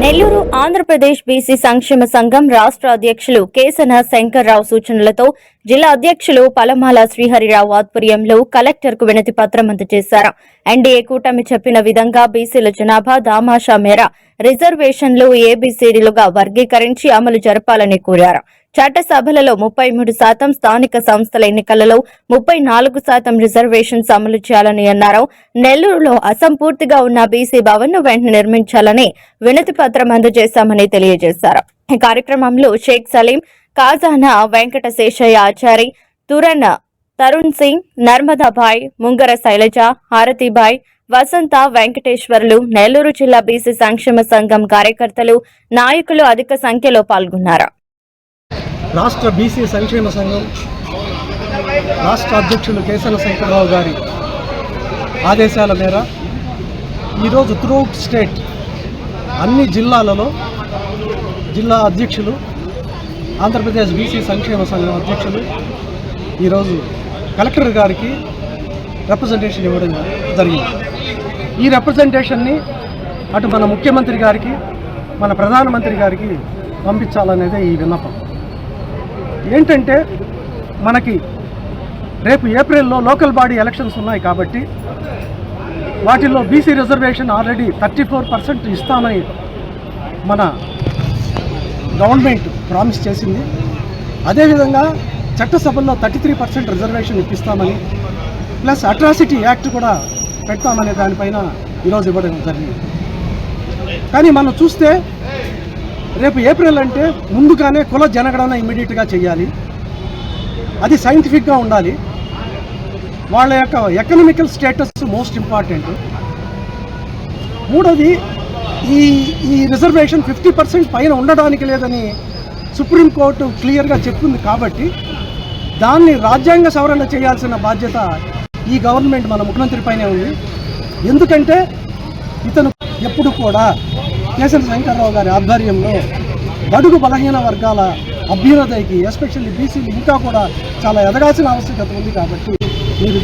Nellore Andhra Pradesh BC సంక్షేమ సంఘం రాష్ట్ర అధ్యక్షులు కేసన శంకర్రావు సూచనలతో జిల్లా అధ్యక్షులు పలమాల శ్రీహరిరావు ఆధ్వర్యంలో కలెక్టర్కు వినతి పత్రం అందజేశారు. ఎన్డీఏ కూటమి చెప్పిన విధంగా బీసీల జనాభా దామాషా మేర రిజర్వేషన్లు ఏబీసీడీలుగా వర్గీకరించి అమలు జరపాలని కోరారు. చట్టసభలలో 33%, స్థానిక సంస్థల ఎన్నికలలో 34% రిజర్వేషన్స్ అమలు చేయాలని అన్నారు. నెల్లూరులో అసంపూర్తిగా ఉన్న బీసీ భవన్ ను వెంటనే నిర్మించాలని వినతి పత్రం అందజేశామని తెలియజేశారు. ఈ కార్యక్రమంలో షేక్ సలీం, కాజానా వెంకట శేషయ్య ఆచారి, తరుణ్ సింగ్, నర్మదాబాయ్, ముంగర శైలజ, హారతిబాయ్, వసంత, వెంకటేశ్వర్లు, నెల్లూరు జిల్లా బీసీ సంక్షేమ సంఘం కార్యకర్తలు, నాయకులు అధిక సంఖ్యలో పాల్గొన్నారు. రాష్ట్ర బీసీ సంక్షేమ సంఘం రాష్ట్ర అధ్యక్షులు కేసన శంకర్రావు గారి ఆదేశాల మేర ఈరోజు త్రూఅవుట్ స్టేట్ అన్ని జిల్లాలలో జిల్లా అధ్యక్షులు, ఆంధ్రప్రదేశ్ బీసీ సంక్షేమ సంఘం అధ్యక్షులు ఈరోజు కలెక్టర్ గారికి రిప్రజెంటేషన్ ఇవ్వడం జరిగింది. ఈ రిప్రజెంటేషన్ని అటు మన ముఖ్యమంత్రి గారికి, మన ప్రధానమంత్రి గారికి పంపించాలనేదే ఈ విన్నపం. ఏంటంటే మనకి రేపు ఏప్రిల్లో లోకల్ బాడీ ఎలక్షన్స్ ఉన్నాయి కాబట్టి వాటిల్లో బీసీ రిజర్వేషన్ ఆల్రెడీ 34% ఇస్తామని మన గవర్నమెంట్ ప్రామిస్ చేసింది. అదేవిధంగా చట్టసభల్లో 33% రిజర్వేషన్ ఇప్పిస్తామని, ప్లస్ అట్రాసిటీ యాక్ట్ కూడా పెడతామనే దానిపైన ఈరోజు ఇవ్వడం జరిగింది. కానీ మనం చూస్తే రేపు ఏప్రిల్ అంటే ముందుగానే కుల జనగణన ఇమ్మీడియట్గా చేయాలి. అది సైంటిఫిక్గా ఉండాలి. వాళ్ళ యొక్క ఎకనామికల్ స్టేటస్ మోస్ట్ ఇంపార్టెంట్. మూడోది ఈ రిజర్వేషన్ 50% పైన ఉండడానికి లేదని సుప్రీంకోర్టు క్లియర్గా చెప్పింది కాబట్టి దాన్ని రాజ్యాంగ సవరణ చేయాల్సిన బాధ్యత ఈ గవర్నమెంట్ మన ముఖ్యమంత్రి పైనే ఉంది. ఎందుకంటే ఇతను ఎప్పుడు కూడా కేసన శంకర్రావు గారి ఆధ్వర్యంలో బడుగు బలహీన వర్గాల అభ్యున్నతికి, ఎస్పెషల్లీ బీసీలు ఇంకా కూడా చాలా ఎదగాల్సిన ఆవశ్యకత ఉంది. కాబట్టి మీరు